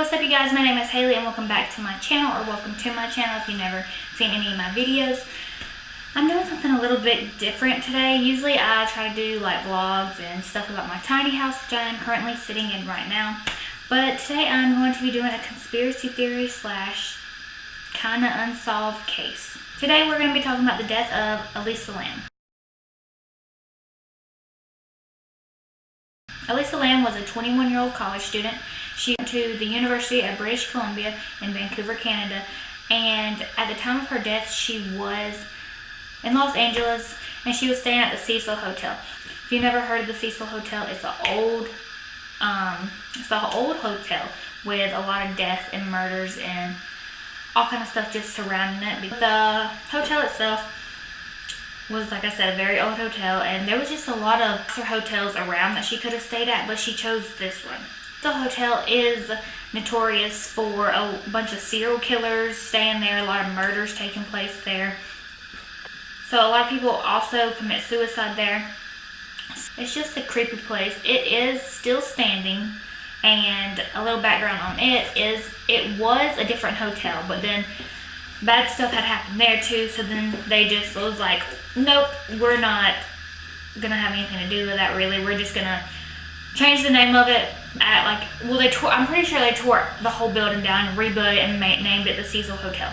what's up you guys, my name is Haley and welcome back to my channel, or welcome to my channel if you've never seen any of my videos. I'm doing something a little bit different today. Usually I try to do like vlogs and stuff about my tiny house, which I am currently sitting in right now. But today I'm going to be doing a conspiracy theory slash kind of unsolved case. Today we're going to be talking about the death of Elisa Lam. Elisa Lam was a 21-year-old college student. She went to the University of British Columbia in Vancouver, Canada, and at the time of her death, she was in Los Angeles, and she was staying at the Cecil Hotel. If you've never heard of the Cecil Hotel, it's an old hotel with a lot of death and murders and all kind of stuff just surrounding it. The hotel itself was, like I said, a very old hotel, and there was just a lot of other hotels around that she could have stayed at, but she chose this one. The hotel is notorious for a bunch of serial killers staying there, a lot of murders taking place there. So a lot of people also commit suicide there. It's just a creepy place. It is still standing, and a little background on it is it was a different hotel, but then bad stuff had happened there too, so then they just was like, nope, we're not gonna have anything to do with that really. We're just gonna change the name of it. I'm pretty sure they tore the whole building down and rebuilt it and named it the Cecil Hotel.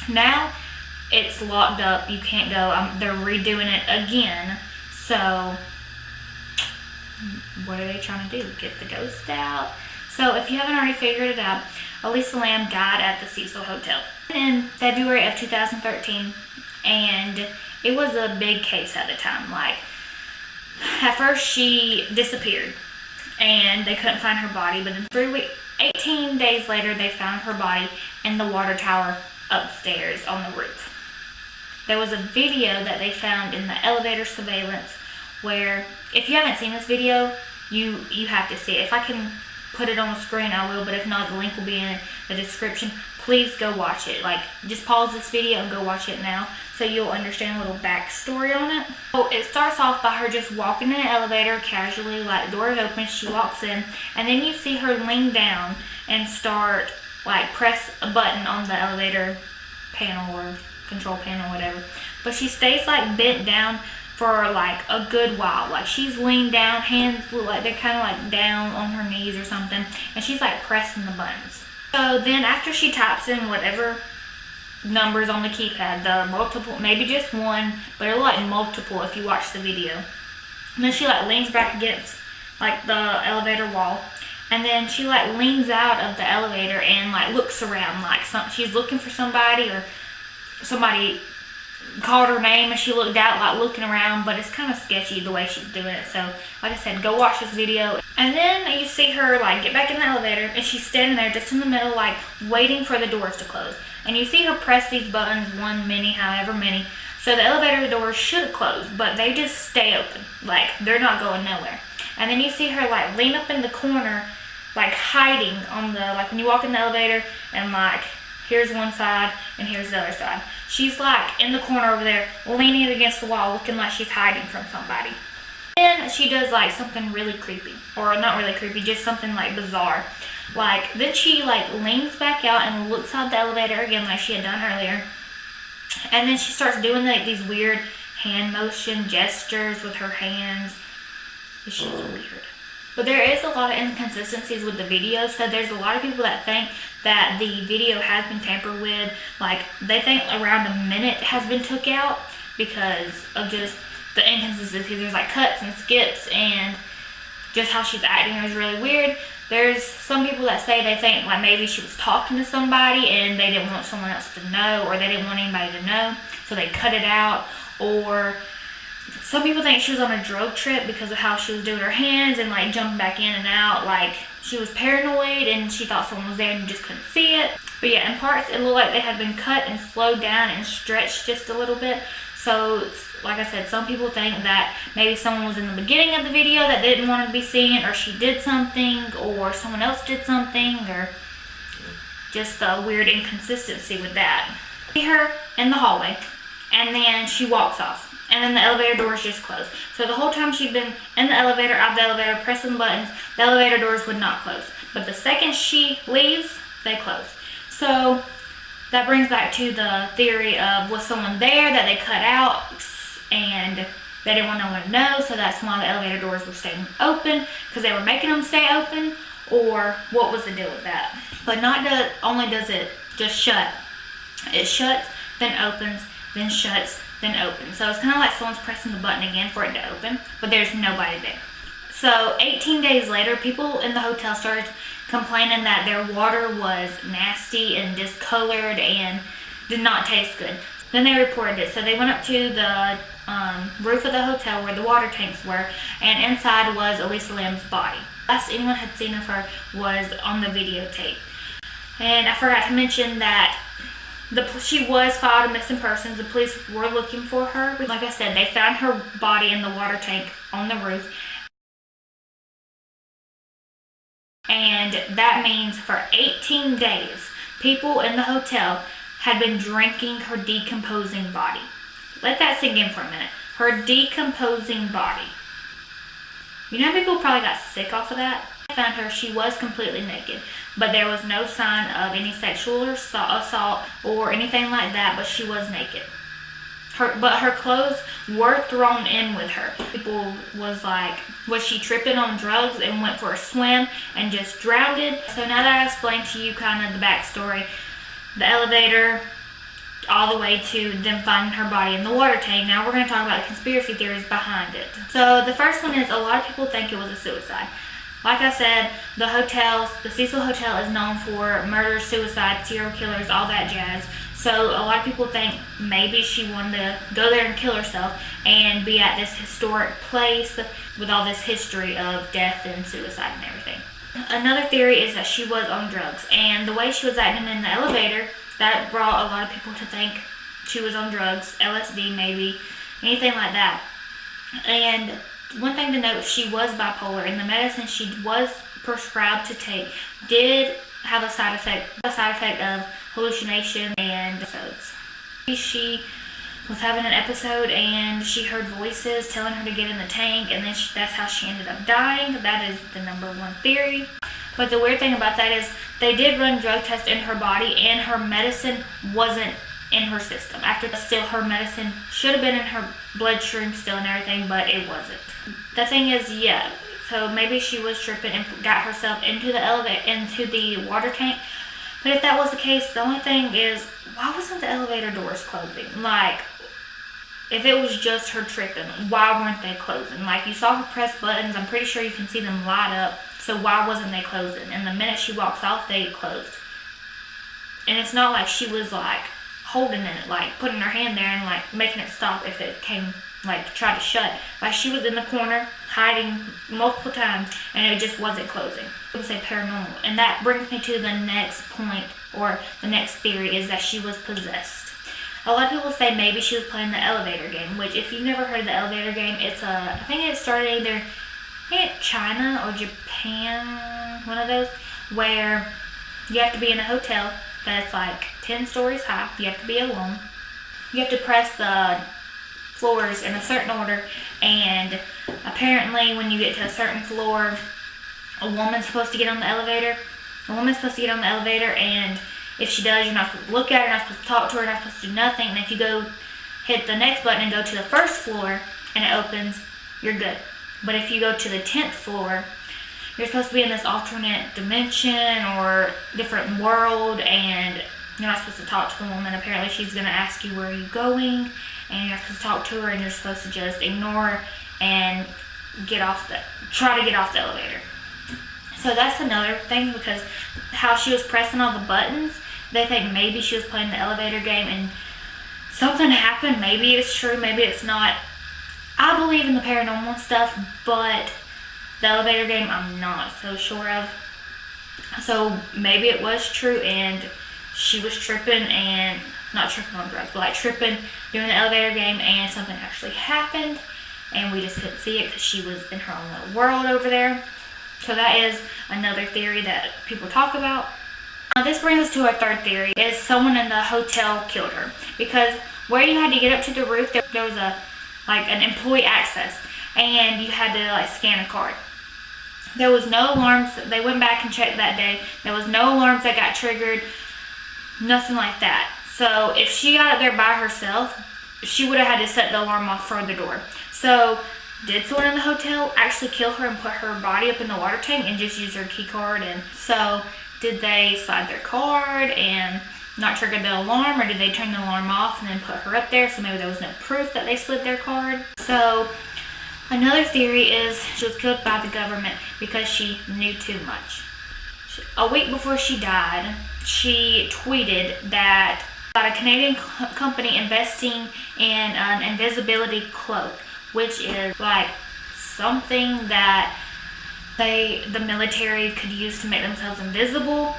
Now it's locked up, you can't go. They're redoing it again. So what are they trying to do? Get the ghost out? So if you haven't already figured it out, Elisa Lam died at the Cecil Hotel in February of 2013, and it was a big case at the time. Like, at first she disappeared and they couldn't find her body, but then 18 days later they found her body in the water tower upstairs on the roof. There was a video that they found in the elevator surveillance where, if you haven't seen this video, you have to see it. If I can put it on the screen, I will, but if not, the link will be in the description. Please go watch it. Like, just pause this video and go watch it now so you'll understand a little backstory on it. So it starts off by her just walking in an elevator casually, like the door is open, she walks in, and then you see her lean down and start, like, press a button on the elevator panel or control panel, whatever. But she stays, like, bent down for like a good while. Like, she's leaned down, hands look like they're kind of like down on her knees or something, and she's like pressing the buttons. So then after she types in whatever numbers on the keypad, the multiple, maybe just one, but it'll like multiple if you watch the video. And then she like leans back against like the elevator wall, and then she like leans out of the elevator and like looks around, like she's looking for somebody, or somebody called her name and she looked out, like looking around, but it's kind of sketchy the way she's doing it. So like I said, go watch this video. And then you see her like get back in the elevator, and she's standing there just in the middle, like waiting for the doors to close. And you see her press these buttons, one, many, however many. So the elevator doors should have closed, but they just stay open, like they're not going nowhere. And then you see her like lean up in the corner, like hiding on the, like when you walk in the elevator and like here's one side and here's the other side. She's like in the corner over there, leaning against the wall, looking like she's hiding from somebody. Then she does like something really creepy, or not really creepy, just something like bizarre. Like, then she like leans back out and looks out the elevator again like she had done earlier. And then she starts doing like these weird hand motion gestures with her hands. It's just weird. But there is a lot of inconsistencies with the video, so there's a lot of people that think that the video has been tampered with. Like, they think around a minute has been took out because of just the inconsistencies. There's like cuts and skips, and just how she's acting is really weird. There's some people that say they think like maybe she was talking to somebody and they didn't want someone else to know, or they didn't want anybody to know, so they cut it out. Or some people think she was on a drug trip because of how she was doing her hands and like jumping back in and out, like she was paranoid and she thought someone was there and you just couldn't see it. But yeah, in parts it looked like they had been cut and slowed down and stretched just a little bit. So like I said, some people think that maybe someone was in the beginning of the video that they didn't want to be seen, or she did something, or someone else did something, or just a weird inconsistency with that. See her in the hallway, and then she walks off. and then the elevator doors just closed. So the whole time she'd been in the elevator, out the elevator, pressing the buttons, the elevator doors would not close. But the second she leaves, they close. So that brings back to the theory of, was someone there that they cut out and they didn't want no one to know, so that's why the elevator doors were staying open, because they were making them stay open, or what was the deal with that? But not only does it just shut, it shuts, then opens, then shuts, then opens. So it's kind of like someone's pressing the button again for it to open, but there's nobody there. So 18 days later, people in the hotel started complaining that their water was nasty and discolored and did not taste good. Then they reported it. So they went up to the roof of the hotel where the water tanks were, and inside was Elisa Lam's body. Last anyone had seen of her was on the videotape. And I forgot to mention that she was filed a missing persons. The police were looking for her. Like I said, they found her body in the water tank on the roof. And that means for 18 days, people in the hotel had been drinking her decomposing body. Let that sink in for a minute. Her decomposing body. You know how people probably got sick off of that? I found her, she was completely naked, but there was no sign of any sexual assault or anything like that, but she was naked. But her clothes were thrown in with her. People was like, was she tripping on drugs and went for a swim and just drowned it? So now that I explained to you kind of the backstory, the elevator, all the way to them finding her body in the water tank, now we're going to talk about the conspiracy theories behind it. So the first one is, a lot of people think it was a suicide. Like I said, the Cecil Hotel is known for murder, suicide, serial killers, all that jazz. So a lot of people think maybe she wanted to go there and kill herself and be at this historic place with all this history of death and suicide and everything. Another theory is that she was on drugs, and the way she was acting in the elevator, that brought a lot of people to think she was on drugs, LSD maybe, anything like that. And one thing to note, she was bipolar, and the medicine she was prescribed to take did have a side effect of hallucination and episodes. She was having an episode and she heard voices telling her to get in the tank, and then that's how she ended up dying. That is the number one theory. But the weird thing about that is they did run drug tests in her body, and her medicine wasn't in her system. Still, her medicine should have been in her bloodstream still and everything, but it wasn't. The thing is, yeah, so maybe she was tripping and got herself into the water tank. But if that was the case, the only thing is, why wasn't the elevator doors closing? Like, if it was just her tripping, why weren't they closing? Like, you saw her press buttons, I'm pretty sure you can see them light up, so why wasn't they closing? And the minute she walks off, they closed. And it's not like she was like holding it, like putting her hand there and like making it stop if it came, like tried to shut. Like, she was in the corner hiding multiple times and it just wasn't closing. I would say paranormal. And that brings me to the next point, or the next theory, is that she was possessed. A lot of people say maybe she was playing the elevator game, which if you've never heard of the elevator game, I think it started either China or Japan, one of those, where you have to be in a hotel that's like 10 stories high. You have to be alone. You have to press the floors in a certain order, and apparently when you get to a certain floor, a woman's supposed to get on the elevator. And if she does, you're not supposed to look at her, not supposed to talk to her, not supposed to do nothing. And if you go hit the next button and go to the first floor and it opens, you're good. But if you go to the 10th floor, you're supposed to be in this alternate dimension or different world, and you're not supposed to talk to the woman. Apparently she's going to ask you, where are you going? And you're supposed to talk to her, and you're supposed to just ignore and try to get off the elevator. So that's another thing, because how she was pressing all the buttons, they think maybe she was playing the elevator game and something happened. Maybe it's true, maybe it's not. I believe in the paranormal stuff, but the elevator game I'm not so sure of. So maybe it was true and she was tripping, and not tripping on drugs, but like tripping during the elevator game, and something actually happened and we just couldn't see it because she was in her own little world over there. So that is another theory that people talk about. Now this brings us to our third theory, is someone in the hotel killed her. Because where you had to get up to the roof, there was a like an employee access, and you had to like scan a card. There was no alarms. They went back and checked that day. There was no alarms that got triggered. Nothing like that. So if she got up there by herself, she would have had to set the alarm off for the door. So did someone in the hotel actually kill her and put her body up in the water tank and just use her key card? And so did they slide their card and not trigger the alarm, or did they turn the alarm off and then put her up there so maybe there was no proof that they slid their card? So another theory is she was killed by the government because she knew too much. A week before she died, she tweeted that about a Canadian company investing in an invisibility cloak, which is like something that the military could use to make themselves invisible.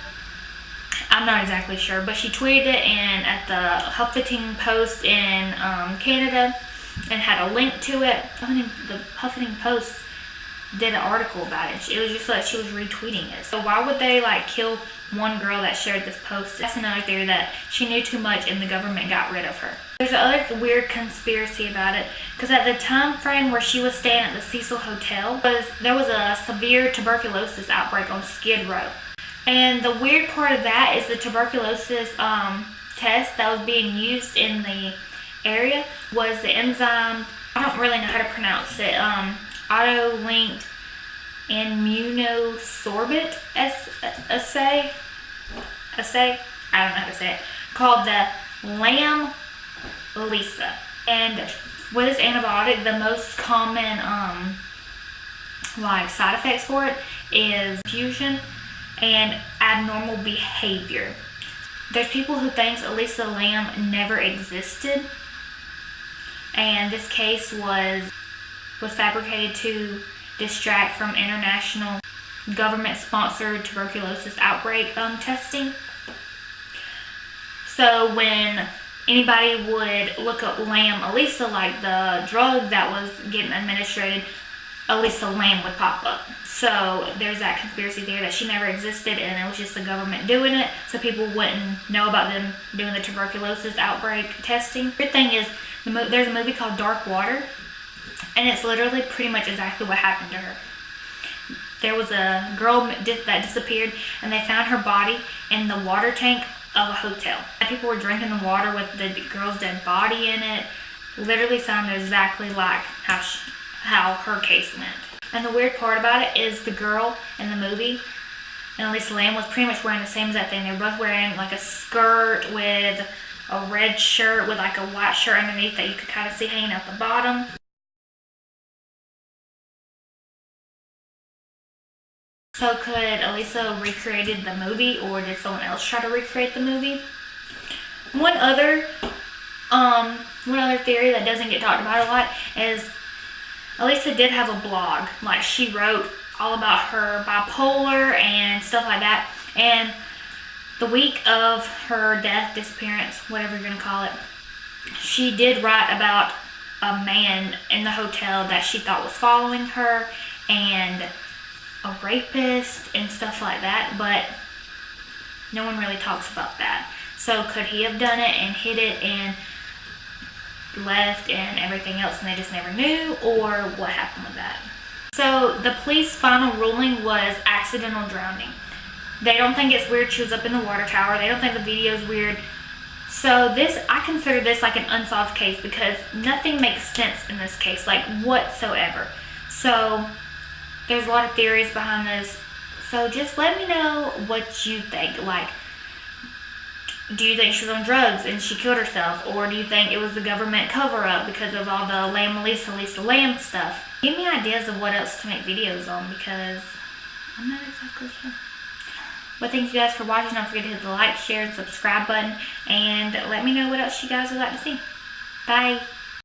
I'm not exactly sure, but she tweeted it at the Huffington Post in Canada and had a link to it. I mean, the Huffington Post did an article about it. It was just like she was retweeting it. So why would they like kill one girl that shared this post? That's another theory, that she knew too much and the government got rid of her. There's another weird conspiracy about it, because at the time frame where she was staying at the Cecil Hotel, there was a severe tuberculosis outbreak on Skid Row. And the weird part of that is the tuberculosis test that was being used in the area was the enzyme, I don't really know how to pronounce it, auto-linked immunosorbent assay, I don't know how to say it, called the Lam Elisa. And with this antibiotic, the most common like side effects for it is confusion and abnormal behavior. There's people who think Elisa Lam never existed, and this case was fabricated to distract from international government-sponsored tuberculosis outbreak testing. So when anybody would look up Lam Elisa, like the drug that was getting administered, Elisa Lam would pop up. So there's that conspiracy theory that she never existed and it was just the government doing it so people wouldn't know about them doing the tuberculosis outbreak testing. The weird thing is, there's a movie called Dark Water, and it's literally pretty much exactly what happened to her. There was a girl that disappeared, and they found her body in the water tank of a hotel. People were drinking the water with the girl's dead body in it. Literally sounded exactly like how her case went. And the weird part about it is the girl in the movie, and Elisa Lam, was pretty much wearing the same exact thing. They were both wearing like a skirt with a red shirt with like a white shirt underneath that you could kind of see hanging out the bottom. So could Elisa recreated the movie, or did someone else try to recreate the movie? One other theory that doesn't get talked about a lot is Elisa did have a blog. Like, she wrote all about her bipolar and stuff like that. And the week of her death, disappearance, whatever you're gonna call it, she did write about a man in the hotel that she thought was following her and a rapist and stuff like that, but no one really talks about that. So could he have done it and hid it and left and everything else and they just never knew, or what happened with that? So the police final ruling was accidental drowning. They don't think it's weird she was up in the water tower. They don't think the video is weird. So I consider this like an unsolved case because nothing makes sense in this case, like whatsoever. So there's a lot of theories behind this. So just let me know what you think. Like, do you think she was on drugs and she killed herself? Or do you think it was the government cover-up because of all the Elisa Lam stuff? Give me ideas of what else to make videos on, because I'm not exactly sure. But thank you guys for watching. Don't forget to hit the like, share, and subscribe button. And let me know what else you guys would like to see. Bye.